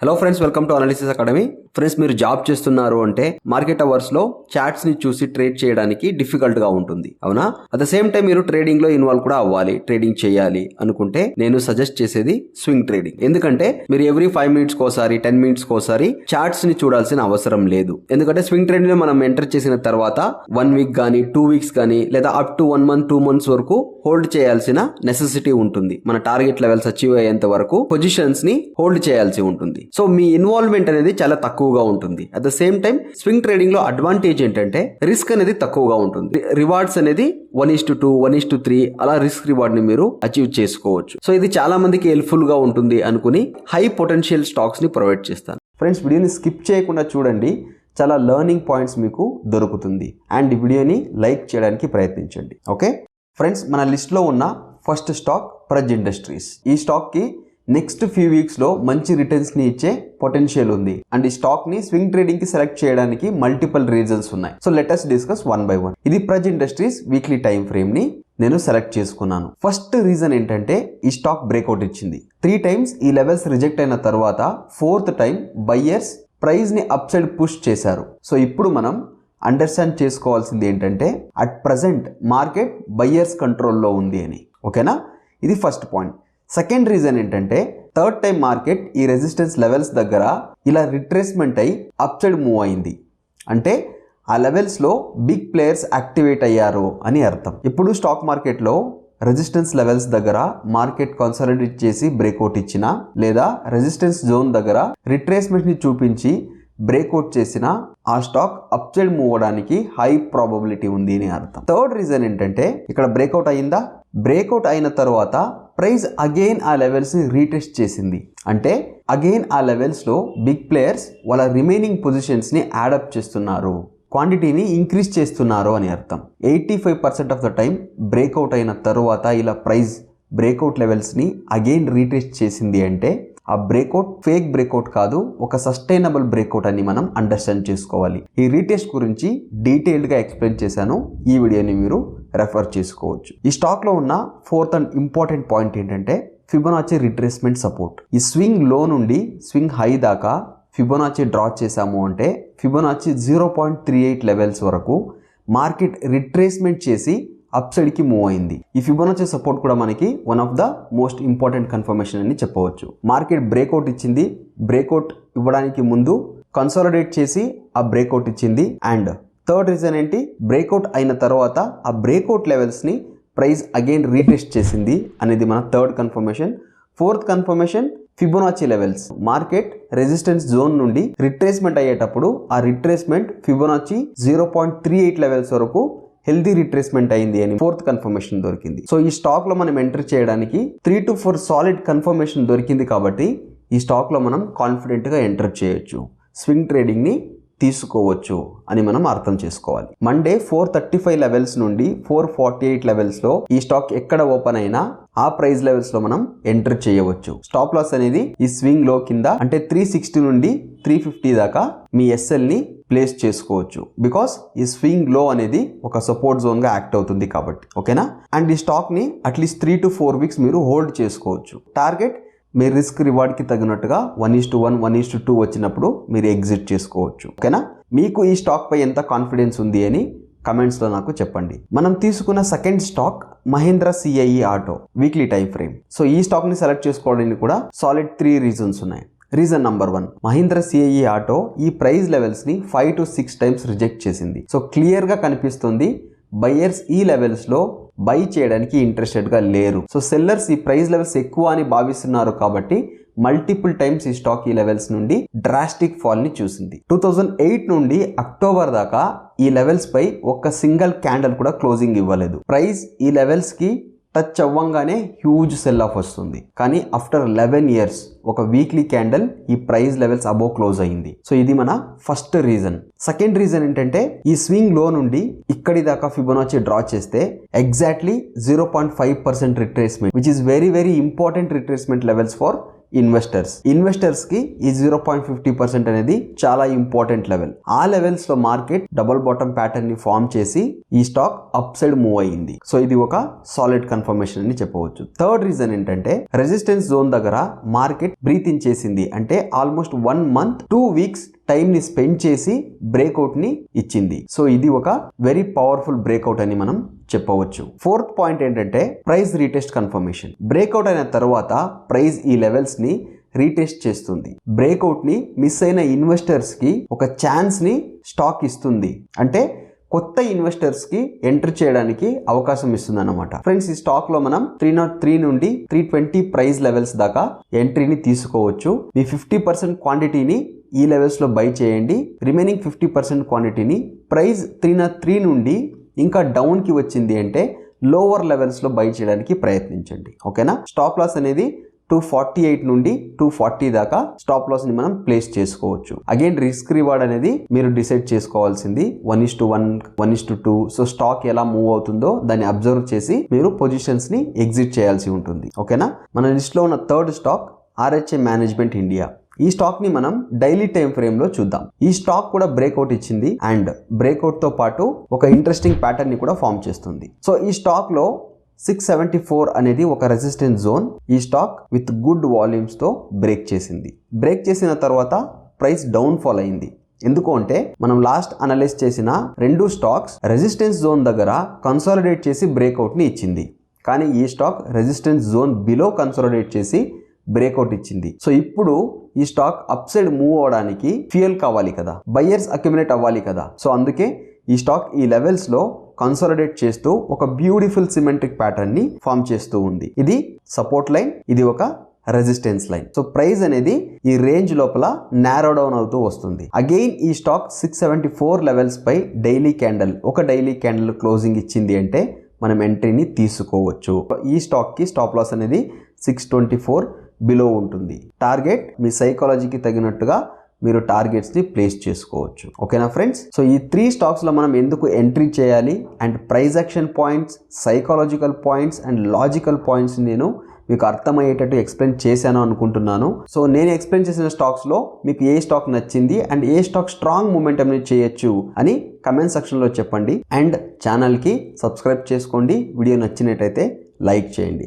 Hello friends, welcome to analysis academy. Friends, మీరు job చేస్తున్నారు అంటే మార్కెట్ అవర్స్ లో చార్ట్స్ ని చూసి ట్రేడ్ చేయడానికి డిఫికల్ట్ గా ఉంటుంది, అవునా? అట్ ద సేమ్ టైం మీరు ట్రేడింగ్ లో ఇన్వాల్వ్ కూడా అవ్వాలి, ట్రేడింగ్ చేయాలి అనుకుంటే నేను సజెస్ట్ చేసేది స్వింగ్ ట్రేడింగ్. ఎందుకంటే మీరు ఎవ్రీ 5 మినిట్స్ కోసారి 10 మినిట్స్ కోసారి చార్ట్స్ ని చూడాల్సిన అవసరం లేదు. ఎందుకంటే స్వింగ్ ట్రేడింగ్ లో మనం ఎంటర్ చేసిన తర్వాత 1 వీక్ గానీ 2 వీక్స్ గానీ లేదా అప్ టు 1 మంత్ 2 మంత్స్ వరకు హోల్డ్ చేయాల్సిన నెసెసిటీ ఉంటుంది. మన టార్గెట్ లెవెల్స్ అచీవ్ అయ్యేంత వరకు పొజిషన్స్ ని హోల్డ్ చేయాల్సి ఉంటుంది. సో మీ ఇన్వాల్వ్మెంట్ అనేది చాలా తక్కువగా ఉంటుంది. At the same time swing trading లో అడ్వాంటేజ్ ఏంటంటే రిస్క్ అనేది తక్కువగా ఉంటుంది. రివార్డ్స్ అనేది 1:2 1:3 అలా రిస్క్ రివార్డ్ ని మీరు అచీవ్ చేసుకోవచ్చు. సో ఇది చాలా మందికి హెల్ప్ఫుల్ గా ఉంటుంది అనుకుని హై పొటెన్షియల్ స్టాక్స్ ని ప్రొవైడ్ చేస్తాను. ఫ్రెండ్స్, వీడియోని స్కిప్ చేయకుండా చూడండి, చాలా లెర్నింగ్ పాయింట్స్ మీకు దొరుకుతుంది. అండ్ ఈ వీడియోని లైక్ చేయడానికి ప్రయత్నించండి. ఓకే ఫ్రెండ్స్, మన లిస్ట్ లో ఉన్న ఫస్ట్ స్టాక్ ప్రజ్ ఇండస్ట్రీస్. ఈ స్టాక్ కి నెక్స్ట్ ఫ్యూ వీక్స్ లో మంచి రిటర్న్స్ ని ఇచ్చే పొటెన్షియల్ ఉంది. అండ్ ఈ స్టాక్ ని స్వింగ్ ట్రేడింగ్ కి సెలెక్ట్ చేయడానికి మల్టిపుల్ రీజన్స్ ఉన్నాయి. So let us discuss one by one. ఇది Praj industries weekly time frame ని నేను సెలెక్ట్ చేసుకున్నాను. ఫస్ట్ రీజన్ ఏంటంటే ఈ స్టాక్ బ్రేక్అవుట్ ఇచ్చింది. 3 టైమ్స్ ఈ లెవెల్స్ రిజెక్ట్ అయిన తర్వాత 4th టైం బయ్యర్స్ ప్రైస్ ని అప్ సైడ్ పుష్ చేశారు. సో ఇప్పుడు మనం అండర్స్టాండ్ చేసుకోవాల్సింది ఏంటంటే అట్ ప్రజెంట్ మార్కెట్ బయ్యర్స్ కంట్రోల్లో ఉంది అని. ఓకేనా? ఇది ఫస్ట్ పాయింట్. సెకండ్ రీజన్ ఏంటంటే 3rd టైం మార్కెట్ ఈ రెసిస్టెన్స్ లెవెల్స్ దగ్గర ఇలా రిట్రేస్మెంట్ అయి అప్ సైడ్ మూవ్ అయింది. అంటే ఆ లెవెల్స్లో బిగ్ ప్లేయర్స్ యాక్టివేట్ అయ్యారు అని అర్థం. ఇప్పుడు స్టాక్ మార్కెట్లో రెసిస్టెన్స్ లెవెల్స్ దగ్గర మార్కెట్ కన్సాలిడేట్ చేసి బ్రేక్అవుట్ ఇచ్చినా లేదా రెసిస్టెన్స్ జోన్ దగ్గర రిట్రేస్మెంట్ని చూపించి బ్రేక్అవుట్ చేసిన ఆ స్టాక్ అప్ సైడ్ మూవ్ అవడానికి హై ప్రాబబిలిటీ ఉంది అని అర్థం. థర్డ్ రీజన్ ఏంటంటే ఇక్కడ బ్రేక్అవుట్ అయిందా, బ్రేక్అవుట్ అయిన తర్వాత ప్రైస్ అగైన్ ఆ లెవెల్స్ ని రీటెస్ట్ చేసింది. అంటే అగైన్ ఆ లెవెల్స్ లో బిగ్ ప్లేయర్స్ వాళ్ళ రిమైనింగ్ పొజిషన్స్ ని యాడప్ చేస్తున్నారు, క్వాంటిటీని ఇంక్రీజ్ చేస్తున్నారు అని అర్థం. 85% ఆఫ్ ద టైం బ్రేక్అవుట్ అయిన తర్వాత ఇలా ప్రైస్ బ్రేక్అవుట్ లెవెల్స్ ని అగైన్ రీటెస్ట్ చేసింది అంటే ఆ బ్రేక్అవుట్ ఫేక్ బ్రేక్అవుట్ కాదు, ఒక సస్టైనబుల్ బ్రేక్అవుట్ అని మనం అండర్స్టాండ్ చేసుకోవాలి. ఈ రీటెస్ట్ గురించి డీటెయిల్డ్ గా ఎక్స్ప్లెయిన్ చేశాను, ఈ వీడియోని మీరు రెఫర్ చేసుకోవచ్చు. ఈ స్టాక్ లో ఉన్న 4th అండ్ ఇంపార్టెంట్ పాయింట్ ఏంటంటే ఫిబొనాచి రిట్రేస్మెంట్ సపోర్ట్. ఈ స్వింగ్ లో నుండి స్వింగ్ హై దాకా ఫిబొనాచి డ్రా చేశాము అంటే ఫిబొనాచి 0.38 లెవెల్స్ వరకు మార్కెట్ రిట్రేస్మెంట్ చేసి అప్ సైడ్ కి మూవ్ అయింది. ఈ ఫిబొనాచి సపోర్ట్ కూడా మనకి one of the most important confirmation అని చెప్పవచ్చు. మార్కెట్ బ్రేక్అవుట్ ఇచ్చింది, బ్రేక్అవుట్ ఇవ్వడానికి ముందు కన్సాలిడేట్ చేసి ఆ బ్రేక్అవుట్ ఇచ్చింది. అండ్ థర్డ్ రీజన్ ఏంటి, బ్రేక్అవుట్ అయిన తర్వాత ఆ బ్రేక్అవుట్ లెవెల్స్ ని ప్రైస్ అగైన్ రీటెస్ట్ చేసింది అనేది మన third confirmation. 4th confirmation Fibonacci levels. Market resistance zone నుండి రిట్రేస్మెంట్ అయ్యేటప్పుడు ఆ రిట్రేస్మెంట్ ఫిబొనాచి 0.38 లెవెల్స్ వరకు హెల్దీ రిట్రేస్మెంట్ అయింది అని 4th కన్ఫర్మేషన్ దొరికింది. సో ఈ స్టాక్ లో మనం ఎంటర్ చేయడానికి 3 to 4 సాలిడ్ కన్ఫర్మేషన్ దొరికింది కాబట్టి ఈ స్టాక్ లో మనం కాన్ఫిడెంట్ గా ఎంటర్ చేయొచ్చు, స్వింగ్ ట్రేడింగ్ ని తీసుకోవచ్చు అని మనం అర్థం చేసుకోవాలి. మండే 435 లెవెల్స్ నుండి 448 లెవెల్స్ లో ఈ స్టాక్ ఎక్కడ ఓపెన్ అయినా ఆ ప్రైస్ లెవెల్స్ లో మనం ఎంటర్ చేయవచ్చు. స్టాప్ లాస్ అనేది ఈ స్వింగ్ లో కింద అంటే 360 నుండి 350 దాకా మీ ఎస్ఎల్ ని ప్లేస్ చేసుకోవచ్చు. బికాస్ ఈ స్వింగ్ లో అనేది ఒక సపోర్ట్ జోన్ గా యాక్ట్ అవుతుంది కాబట్టి. ఓకేనా? అండ్ ఈ స్టాక్ ని అట్లీస్ట్ 3 to 4 వీక్స్ మీరు హోల్డ్ చేసుకోవచ్చు. టార్గెట్ మీ రిస్క్ రివార్డ్ కి తగినట్టుగా 1:1 1:2 వచ్చినప్పుడు మీరు ఎగ్జిట్ చేసుకోవచ్చు. ఓకేనా? మీకు ఈ స్టాక్ పై ఎంత కాన్ఫిడెన్స్ ఉంది అని కమెంట్స్ లో నాకు చెప్పండి. మనం తీసుకున్న second stock Mahindra CIE auto weekly time frame. So ఈ స్టాక్ ని సెలెక్ట్ చేసుకోవడానికి కూడా సాలిడ్ 3 రీజన్స్ ఉన్నాయి. Reason number 1, Mahindra CIE auto ఈ ప్రైస్ లెవెల్స్ ని 5 to 6 టైమ్స్ రిజెక్ట్ చేసింది. సో క్లియర్ గా కనిపిస్తుంది బయ్యర్స్ ఈ లెవెల్స్ లో బై చేయడానికి ఇంట్రెస్టెడ్ గా లేరు. సో సెల్లర్స్ ఈ ప్రైస్ లెవెల్స్ ఎక్కువ అని భావిస్తున్నారు కాబట్టి మల్టిపుల్ టైమ్స్ ఈ స్టాక్ ఈ లెవెల్స్ నుండి డ్రాస్టిక్ ఫాల్ ని చూసింది. 2008 నుండి అక్టోబర్ దాకా ఈ లెవెల్స్ పై ఒక్క సింగిల్ క్యాండిల్ కూడా క్లోజింగ్ ఇవ్వలేదు. ప్రైస్ ఈ లెవెల్స్ కి టచ్ అవ్వంగానే హ్యూజ్ సెల్ ఆఫ్ వస్తుంది. కానీ ఆఫ్టర్ 11 ఇయర్స్ ఒక వీక్లీ క్యాండిల్ ఈ ప్రైస్ లెవెల్స్ అబోవ్ క్లోజ్ అయింది. సో ఇది మన ఫస్ట్ రీజన్. సెకండ్ రీజన్ ఏంటంటే ఈ స్వింగ్ లో నుండి ఇక్కడి దాకా ఫిబొనాచి డ్రా చేస్తే exactly 0.5% retracement, which is very very important retracement levels for investors కి ఈ 0.50% అనేది చాలా ఇంపార్టెంట్ లెవెల్. ఆ లెవెల్స్ లో మార్కెట్ డబుల్ బాటమ్ ప్యాటర్న్ ని ఫామ్ చేసి ఈ స్టాక్ అప్ సైడ్ మూవ్ అయ్యింది. సో ఇది ఒక సాలిడ్ కన్ఫర్మేషన్ అని చెప్పవచ్చు. థర్డ్ రీజన్ ఏంటంటే రెసిస్టెన్స్ జోన్ దగ్గర మార్కెట్ బ్రీత్ ఇన్ చేసింది. అంటే ఆల్మోస్ట్ 1 month 2 weeks టైం ని స్పెండ్ చేసి బ్రేక్అవుట్ ని ఇచ్చింది. సో ఇది ఒక వెరీ పవర్ఫుల్ బ్రేక్అవుట్ అని మనం చెప్పవచ్చు. ఫోర్త్ పాయింట్ ఏంటంటే ప్రైస్ రీటెస్ట్ కన్ఫర్మేషన్. బ్రేక్అవుట్ అయిన తర్వాత ప్రైస్ ఈ లెవెల్స్ ని రీటెస్ట్ చేస్తుంది. బ్రేక్అవుట్ ని మిస్ అయిన ఇన్వెస్టర్స్ కి ఒక ఛాన్స్ ని స్టాక్ ఇస్తుంది. అంటే కొత్త ఇన్వెస్టర్స్ కి ఎంటర్ చేయడానికి అవకాశం ఇస్తుంది అన్నమాట. ఫ్రెండ్స్, ఈ స్టాక్ లో మనం 303 నుండి 320 ప్రైస్ లెవెల్స్ దాకా ఎంట్రీని తీసుకోవచ్చు. మీ 50% క్వాంటిటీని ఈ లెవెల్స్ లో బై చేయండి. రిమైనింగ్ 50% క్వాంటిటీని ప్రైస్ 303 నుండి ఇంకా డౌన్ కి వచ్చింది అంటే లోవర్ లెవెల్స్ లో బై చేయడానికి ప్రయత్నించండి. ఓకేనా? స్టాప్ లాస్ అనేది 248 నుండి 240 దాకా స్టాప్ లాస్ ని మనం ప్లేస్ చేసుకోవచ్చు. అగైన్ రిస్క్ రివార్డ్ అనేది మీరు డిసైడ్ చేసుకోవాల్సింది 1:1, 1:2. సో స్టాక్ ఎలా మూవ్ అవుతుందో దాన్ని అబ్జర్వ్ చేసి మీరు పొజిషన్స్ ని ఎగ్జిట్ చేయాల్సి ఉంటుంది. ఓకేనా? మన లిస్ట్ లో ఉన్న third stock RHA management India. ఈ స్టాక్ ని మనం డైలీ టైం ఫ్రేమ్ లో చూద్దాం. ఈ స్టాక్ కూడా బ్రేక్అవుట్ ఇచ్చింది అండ్ బ్రేక్అవుట్ తో పాటు ఒక ఇంట్రెస్టింగ్ ప్యాటర్న్ ని కూడా ఫామ్ చేస్తుంది. సో ఈ స్టాక్ లో 674 అనేది ఒక రెసిస్టెన్స్ జోన్. ఈ స్టాక్ విత్ గుడ్ వాల్యూమ్స్ తో బ్రేక్ చేసింది. బ్రేక్ చేసిన తర్వాత ప్రైస్ డౌన్ ఫాల్ అయింది. ఎందుకు అంటే మనం లాస్ట్ అనలైజ్ చేసిన 2 స్టాక్స్ రెసిస్టెన్స్ జోన్ దగ్గర కన్సాలిడేట్ చేసి బ్రేక్అవుట్ ని ఇచ్చింది. కానీ ఈ stock resistance zone below consolidate చేసి బ్రేక్అవుట్ ఇచ్చింది. సో ఇప్పుడు ఈ స్టాక్ అప్ సైడ్ మూవ్ అవడానికి ఫ్యూయల్ కావాలి కదా, బయ్యర్స్ అక్యుములేట్ అవ్వాలి కదా. సో అందుకే ఈ స్టాక్ ఈ లెవెల్స్ లో కన్సాలిడేట్ చేస్తూ ఒక బ్యూటిఫుల్ సిమెట్రిక్ ప్యాటర్న్ ని ఫామ్ చేస్తూ ఉంది. ఇది సపోర్ట్ లైన్, ఇది ఒక రెసిస్టెన్స్ లైన్. సో ప్రైస్ అనేది ఈ రేంజ్ లోపల నారో డౌన్ అవుతూ వస్తుంది. అగైన్ ఈ స్టాక్ 674 లెవెల్స్ పై ఒక డైలీ క్యాండిల్ క్లోజింగ్ ఇచ్చింది అంటే మనం ఎంట్రీని తీసుకోవచ్చు. ఈ స్టాక్ కి స్టాప్ లాస్ అనేది 624 బిలో ఉంటుంది. టార్గెట్ మీ సైకాలజీకి తగినట్టుగా మీరు టార్గెట్స్ ని ప్లేస్ చేసుకోవచ్చు. ఓకేనా ఫ్రెండ్స్? సో ఈ 3 స్టాక్స్ లో మనం ఎందుకు ఎంట్రీ చేయాలి and price action points, psychological points and logical points నేను మీకు అర్థమయ్యేటట్టు ఎక్స్ప్లెయిన్ చేశాను అనుకుంటున్నాను. సో నేను ఎక్స్ప్లెయిన్ చేసిన స్టాక్స్ లో మీకు ఏ స్టాక్ నచ్చింది and A stock strong momentum ని చేయొచ్చు అని కమెంట్ సెక్షన్ లో చెప్పండి. అండ్ ఛానల్ కి సబ్స్క్రైబ్ చేసుకోండి. వీడియో నచ్చినట్టయితే లైక్ చేయండి.